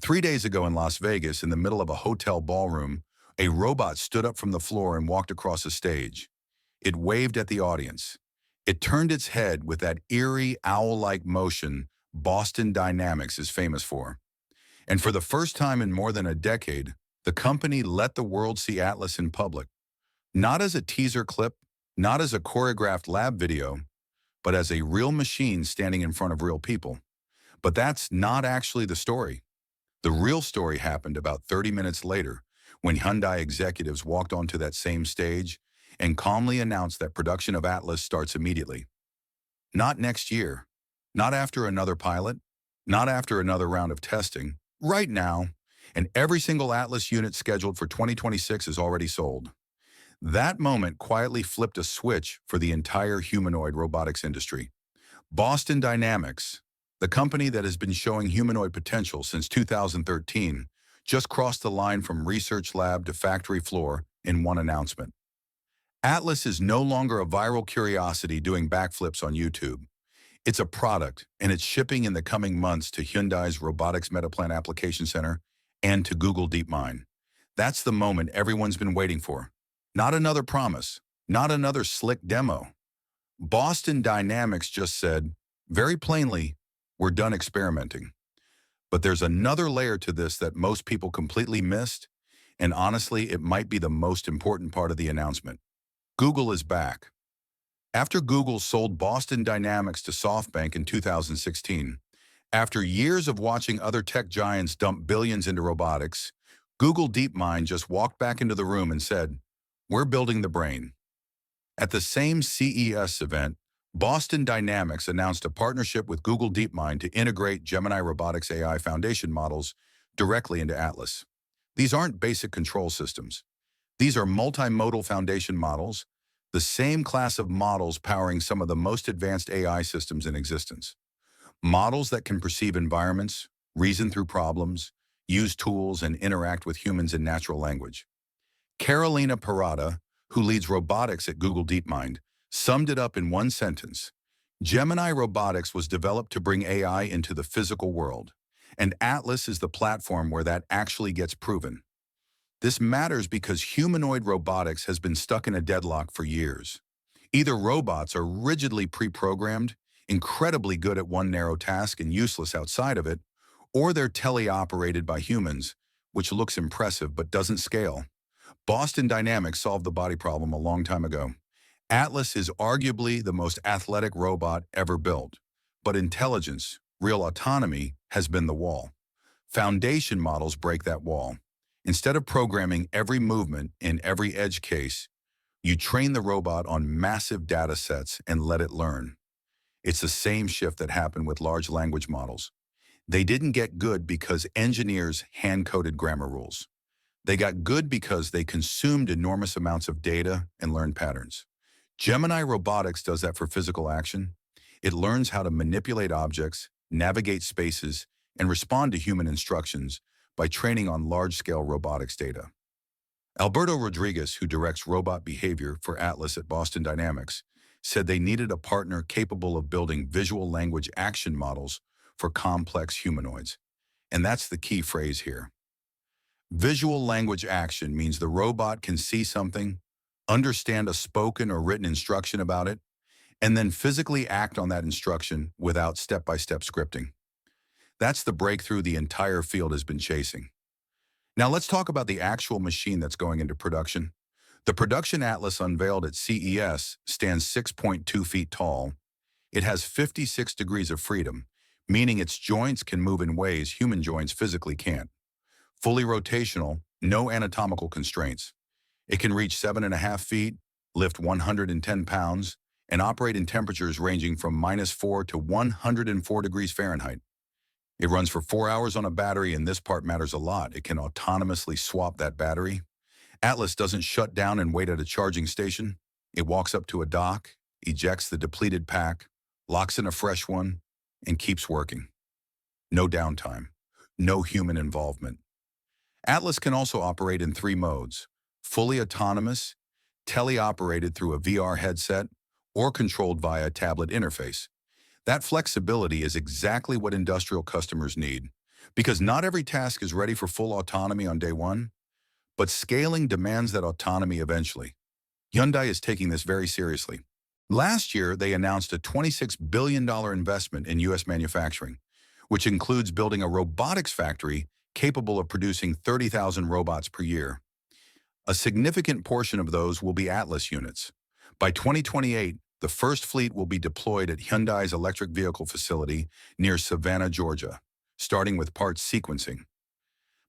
3 days ago in Las Vegas, in the middle of a hotel ballroom, a robot stood up from the floor and walked across a stage. It waved at the audience. It turned its head with that eerie, owl-like motion Boston Dynamics is famous for. And for the first time in more than a decade, the company let the world see Atlas in public. Not as a teaser clip, not as a choreographed lab video, but as a real machine standing in front of real people. But that's not actually the story. The real story happened about 30 minutes later when Hyundai executives walked onto that same stage and calmly announced that production of Atlas starts immediately. Not next year, not after another pilot, not after another round of testing, right now, and every single Atlas unit scheduled for 2026 is already sold. That moment quietly flipped a switch for the entire humanoid robotics industry. Boston Dynamics, the company that has been showing humanoid potential since 2013, just crossed the line from research lab to factory floor in one announcement. Atlas is no longer a viral curiosity doing backflips on YouTube. It's a product, and it's shipping in the coming months to Hyundai's Robotics Metaplan Application Center and to Google DeepMind. That's the moment everyone's been waiting for. Not another promise, not another slick demo. Boston Dynamics just said, very plainly, we're done experimenting. But there's another layer to this that most people completely missed, and honestly, it might be the most important part of the announcement. Google is back. After Google sold Boston Dynamics to SoftBank in 2016, after years of watching other tech giants dump billions into robotics, Google DeepMind just walked back into the room and said, we're building the brain. At the same CES event, Boston Dynamics announced a partnership with Google DeepMind to integrate Gemini Robotics AI foundation models directly into Atlas. These aren't basic control systems. These are multimodal foundation models, the same class of models powering some of the most advanced AI systems in existence. Models that can perceive environments, reason through problems, use tools, and interact with humans in natural language. Carolina Parada, who leads robotics at Google DeepMind, summed it up in one sentence. Gemini Robotics was developed to bring AI into the physical world, and Atlas is the platform where that actually gets proven. This matters because humanoid robotics has been stuck in a deadlock for years. Either robots are rigidly pre-programmed, incredibly good at one narrow task and useless outside of it, or they're teleoperated by humans, which looks impressive but doesn't scale. Boston Dynamics solved the body problem a long time ago. Atlas is arguably the most athletic robot ever built, but intelligence, real autonomy, has been the wall. Foundation models break that wall. Instead of programming every movement in every edge case, you train the robot on massive data sets and let it learn. It's the same shift that happened with large language models. They didn't get good because engineers hand-coded grammar rules. They got good because they consumed enormous amounts of data and learned patterns. Gemini Robotics does that for physical action. It learns how to manipulate objects, navigate spaces, and respond to human instructions by training on large-scale robotics data. Alberto Rodriguez, who directs robot behavior for Atlas at Boston Dynamics, said they needed a partner capable of building visual language action models for complex humanoids. And that's the key phrase here. Visual language action means the robot can see something, understand a spoken or written instruction about it, and then physically act on that instruction without step-by-step scripting. That's the breakthrough the entire field has been chasing. Now let's talk about the actual machine that's going into production. The production Atlas unveiled at CES stands 6.2 feet tall. It has 56 degrees of freedom, meaning its joints can move in ways human joints physically can't. Fully rotational, no anatomical constraints. It can reach 7.5 feet, lift 110 pounds, and operate in temperatures ranging from -4 to 104 degrees Fahrenheit. It runs for 4 hours on a battery, and this part matters a lot. It can autonomously swap that battery. Atlas doesn't shut down and wait at a charging station. It walks up to a dock, ejects the depleted pack, locks in a fresh one, and keeps working. No downtime, no human involvement. Atlas can also operate in 3 modes: fully autonomous, teleoperated through a VR headset, or controlled via a tablet interface. That flexibility is exactly what industrial customers need. Because not every task is ready for full autonomy on day one, but scaling demands that autonomy eventually. Hyundai is taking this very seriously. Last year, they announced a $26 billion investment in U.S. manufacturing, which includes building a robotics factory capable of producing 30,000 robots per year. A significant portion of those will be Atlas units. By 2028, the first fleet will be deployed at Hyundai's electric vehicle facility near Savannah, Georgia, starting with parts sequencing.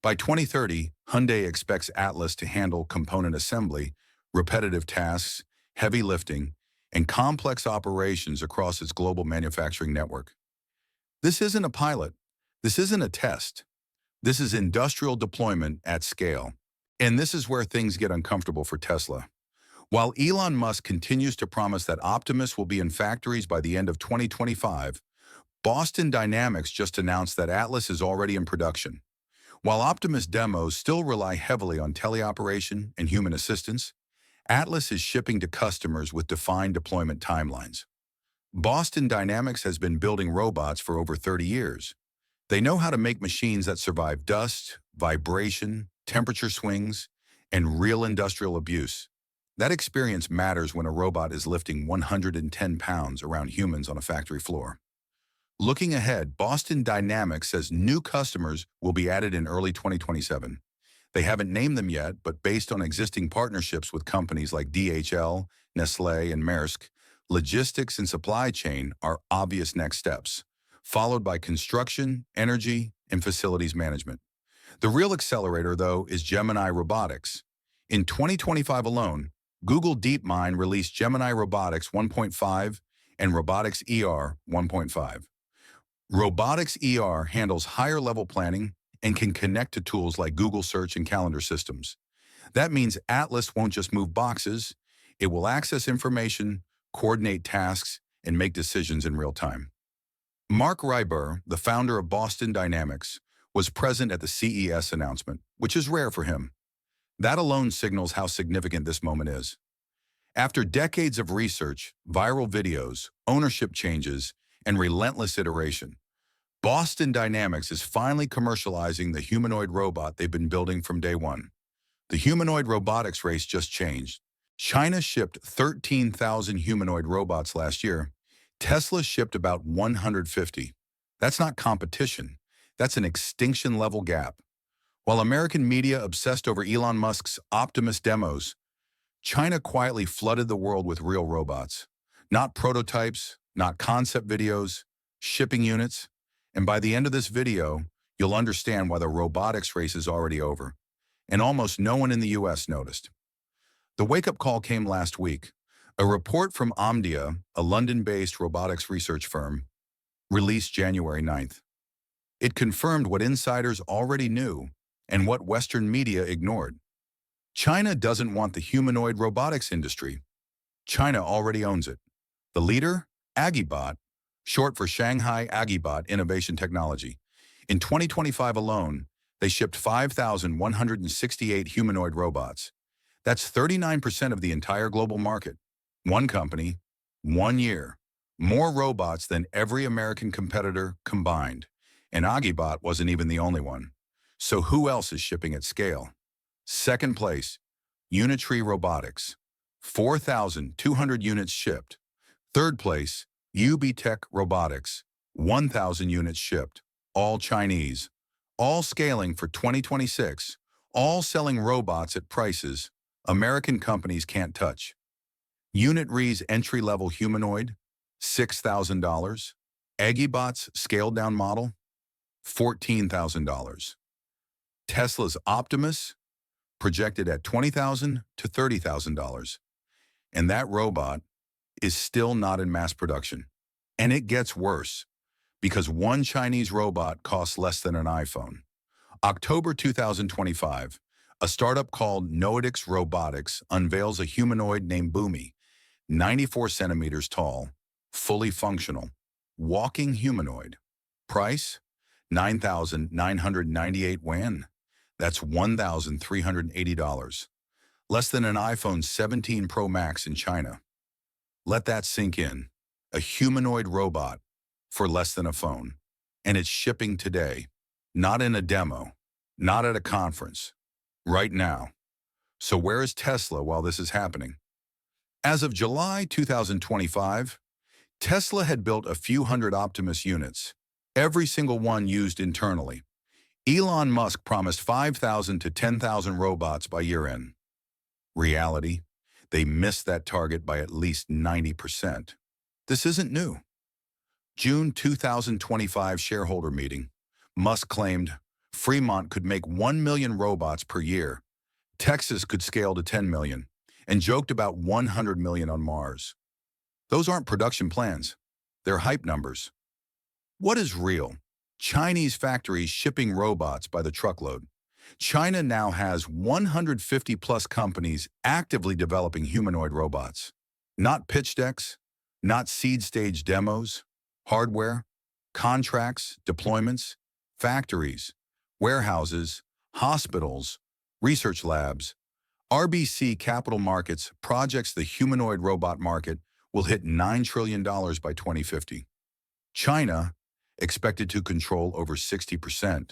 By 2030, Hyundai expects Atlas to handle component assembly, repetitive tasks, heavy lifting, and complex operations across its global manufacturing network. This isn't a pilot. This isn't a test. This is industrial deployment at scale. And this is where things get uncomfortable for Tesla. While Elon Musk continues to promise that Optimus will be in factories by the end of 2025, Boston Dynamics just announced that Atlas is already in production. While Optimus demos still rely heavily on teleoperation and human assistance, Atlas is shipping to customers with defined deployment timelines. Boston Dynamics has been building robots for over 30 years. They know how to make machines that survive dust, vibration, temperature swings, and real industrial abuse. That experience matters when a robot is lifting 110 pounds around humans on a factory floor. Looking ahead, Boston Dynamics says new customers will be added in early 2027. They haven't named them yet, but based on existing partnerships with companies like DHL, Nestlé, and Maersk, logistics and supply chain are obvious next steps, followed by construction, energy, and facilities management. The real accelerator, though, is Gemini Robotics. In 2025 alone, Google DeepMind released Gemini Robotics 1.5 and Robotics ER 1.5. Robotics ER handles higher-level planning and can connect to tools like Google Search and calendar systems. That means Atlas won't just move boxes, it will access information, coordinate tasks, and make decisions in real time. Mark Ryber, the founder of Boston Dynamics, was present at the CES announcement, which is rare for him. That alone signals how significant this moment is. After decades of research, viral videos, ownership changes, and relentless iteration, Boston Dynamics is finally commercializing the humanoid robot they've been building from day one. The humanoid robotics race just changed. China shipped 13,000 humanoid robots last year. Tesla shipped about 150. That's not competition. That's an extinction-level gap. While American media obsessed over Elon Musk's Optimus demos, China quietly flooded the world with real robots. Not prototypes, not concept videos, shipping units. And by the end of this video, you'll understand why the robotics race is already over. And almost no one in the US noticed. The wake-up call came last week. A report from Omdia, a London-based robotics research firm, released January 9th. It confirmed what insiders already knew and what Western media ignored. China doesn't want the humanoid robotics industry. China already owns it. The leader? Agibot, short for Shanghai Agibot Innovation Technology. In 2025 alone, they shipped 5,168 humanoid robots. That's 39% of the entire global market. One company, 1 year. More robots than every American competitor combined. And Agibot wasn't even the only one. So who else is shipping at scale? Second place, Unitree Robotics. 4,200 units shipped. Third place, UBTech Robotics. 1,000 units shipped. All Chinese. All scaling for 2026. All selling robots at prices American companies can't touch. Unitree's entry-level humanoid, $6,000. Agibot's scaled-down model, $14,000. Tesla's Optimus, projected at $20,000 to $30,000. And that robot is still not in mass production. And it gets worse, because one Chinese robot costs less than an iPhone. October 2025, a startup called Novelty Robotics unveils a humanoid named Boomy, 94 centimeters tall, fully functional, walking humanoid. Price? 9,998 yuan. That's $1,380. Less than an iPhone 17 Pro Max in China. Let that sink in. A humanoid robot for less than a phone. And it's shipping today. Not in a demo, not at a conference, right now. So where is Tesla while this is happening? As of July 2025, Tesla had built a few hundred Optimus units, every single one used internally. Elon Musk promised 5,000 to 10,000 robots by year-end. Reality, they missed that target by at least 90%. This isn't new. June 2025 shareholder meeting. Musk claimed Fremont could make 1 million robots per year, Texas could scale to 10 million, and joked about 100 million on Mars. Those aren't production plans. They're hype numbers. What is real? Chinese factories shipping robots by the truckload. China now has 150 plus companies actively developing humanoid robots. Not pitch decks, not seed stage demos, hardware, contracts, deployments, factories, warehouses, hospitals, research labs. RBC Capital Markets projects the humanoid robot market will hit $9 trillion by 2050. China, expected to control over 60%.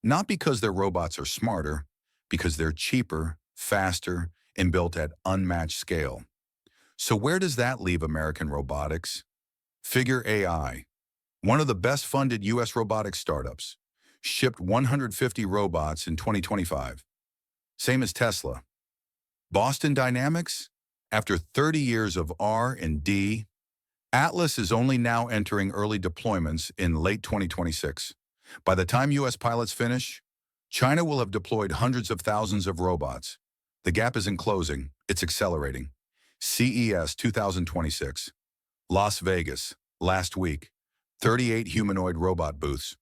Not because their robots are smarter, because they're cheaper, faster, and built at unmatched scale. So where does that leave American robotics? Figure AI, one of the best-funded U.S. robotics startups, shipped 150 robots in 2025. Same as Tesla. Boston Dynamics, after 30 years of R&D, Atlas is only now entering early deployments in late 2026. By the time U.S. pilots finish, China will have deployed hundreds of thousands of robots. The gap isn't closing, it's accelerating. CES 2026. Las Vegas, last week. 38 humanoid robot booths.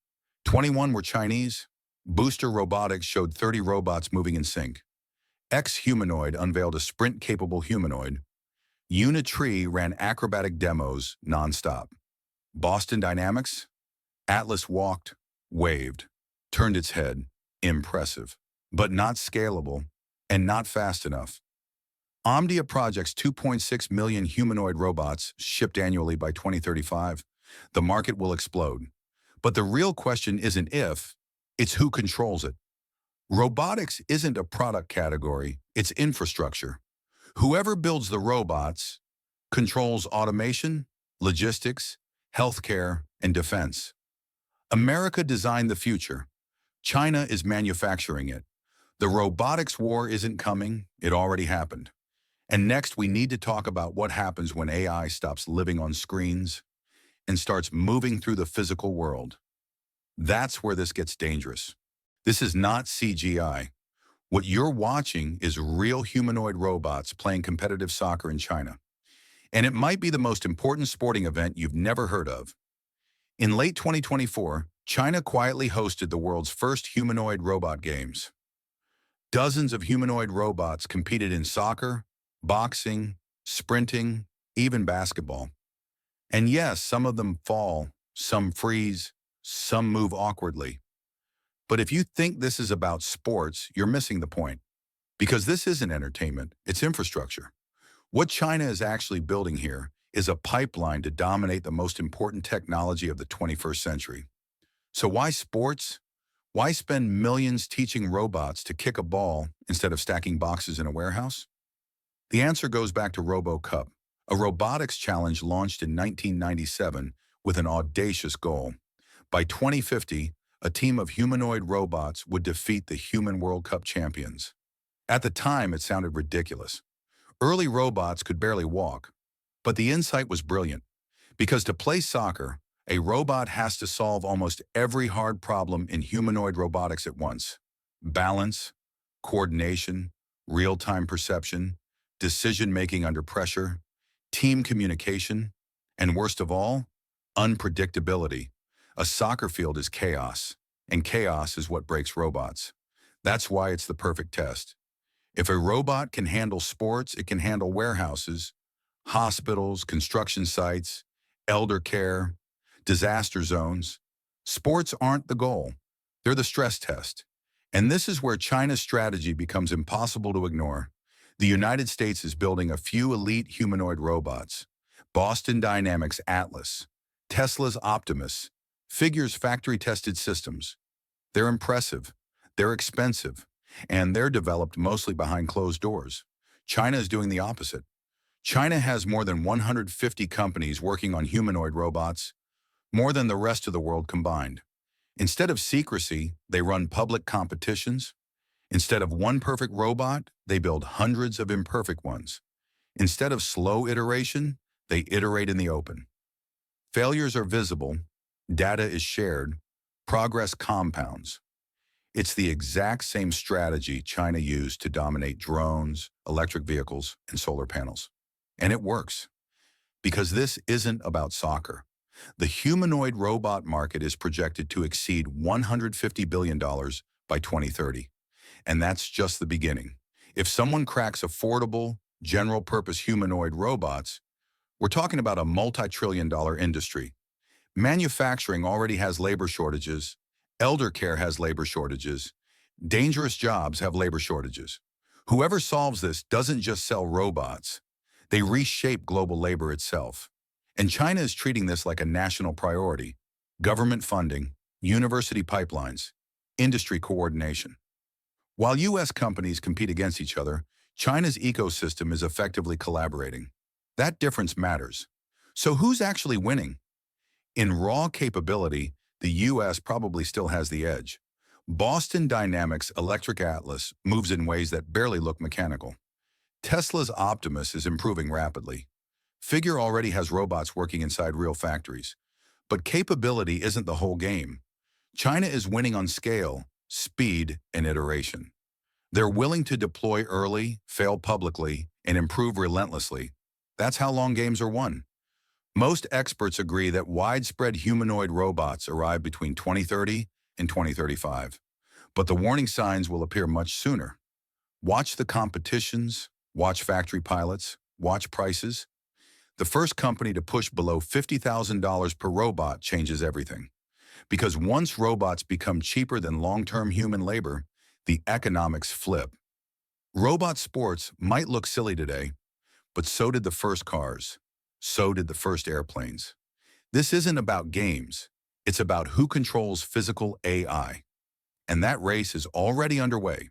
21 were Chinese. Booster Robotics showed 30 robots moving in sync. Humanoid unveiled a sprint-capable humanoid. Unitree ran acrobatic demos nonstop. Boston Dynamics? Atlas walked, waved, turned its head. Impressive, but not scalable and not fast enough. Omdia projects 2.6 million humanoid robots shipped annually by 2035. The market will explode. But the real question isn't if, it's who controls it. Robotics isn't a product category, it's infrastructure. Whoever builds the robots controls automation, logistics, healthcare, and defense. America designed the future. China is manufacturing it. The robotics war isn't coming, it already happened. And next, we need to talk about what happens when AI stops living on screens and starts moving through the physical world. That's where this gets dangerous. This is not CGI. What you're watching is real humanoid robots playing competitive soccer in China. And it might be the most important sporting event you've never heard of. In late 2024, China quietly hosted the world's first humanoid robot games. Dozens of humanoid robots competed in soccer, boxing, sprinting, even basketball. And yes, some of them fall, some freeze, some move awkwardly. But if you think this is about sports, you're missing the point. Because this isn't entertainment, it's infrastructure. What China is actually building here is a pipeline to dominate the most important technology of the 21st century. So why sports? Why spend millions teaching robots to kick a ball instead of stacking boxes in a warehouse? The answer goes back to RoboCup, a robotics challenge launched in 1997 with an audacious goal. By 2050, a team of humanoid robots would defeat the Human World Cup champions. At the time, it sounded ridiculous. Early robots could barely walk, but the insight was brilliant. Because to play soccer, a robot has to solve almost every hard problem in humanoid robotics at once. Balance, coordination, real-time perception, decision-making under pressure, team communication, and worst of all, unpredictability. A soccer field is chaos, and chaos is what breaks robots. That's why it's the perfect test. If a robot can handle sports, it can handle warehouses, hospitals, construction sites, elder care, disaster zones. Sports aren't the goal. They're the stress test. And this is where China's strategy becomes impossible to ignore. The United States is building a few elite humanoid robots. Boston Dynamics Atlas, Tesla's Optimus, Figure's factory-tested systems. They're impressive, they're expensive, and they're developed mostly behind closed doors. China is doing the opposite. China has more than 150 companies working on humanoid robots, more than the rest of the world combined. Instead of secrecy, they run public competitions. Instead of one perfect robot, they build hundreds of imperfect ones. Instead of slow iteration, they iterate in the open. Failures are visible, data is shared, progress compounds. It's the exact same strategy China used to dominate drones, electric vehicles, and solar panels. And it works, because this isn't about soccer. The humanoid robot market is projected to exceed $150 billion by 2030. And that's just the beginning. If someone cracks affordable, general-purpose humanoid robots, we're talking about a multi-trillion-dollar industry. Manufacturing already has labor shortages. Elder care has labor shortages. Dangerous jobs have labor shortages. Whoever solves this doesn't just sell robots. They reshape global labor itself. And China is treating this like a national priority. Government funding, university pipelines, industry coordination. While U.S. companies compete against each other, China's ecosystem is effectively collaborating. That difference matters. So who's actually winning? In raw capability, the U.S. probably still has the edge. Boston Dynamics' Electric Atlas moves in ways that barely look mechanical. Tesla's Optimus is improving rapidly. Figure already has robots working inside real factories. But capability isn't the whole game. China is winning on scale, speed, and iteration. They're willing to deploy early, fail publicly, and improve relentlessly. That's how long games are won. Most experts agree that widespread humanoid robots arrive between 2030 and 2035. But the warning signs will appear much sooner. Watch the competitions, watch factory pilots, watch prices. The first company to push below $50,000 per robot changes everything. Because once robots become cheaper than long-term human labor, the economics flip. Robot sports might look silly today, but so did the first cars. So did the first airplanes. This isn't about games. It's about who controls physical AI. And that race is already underway.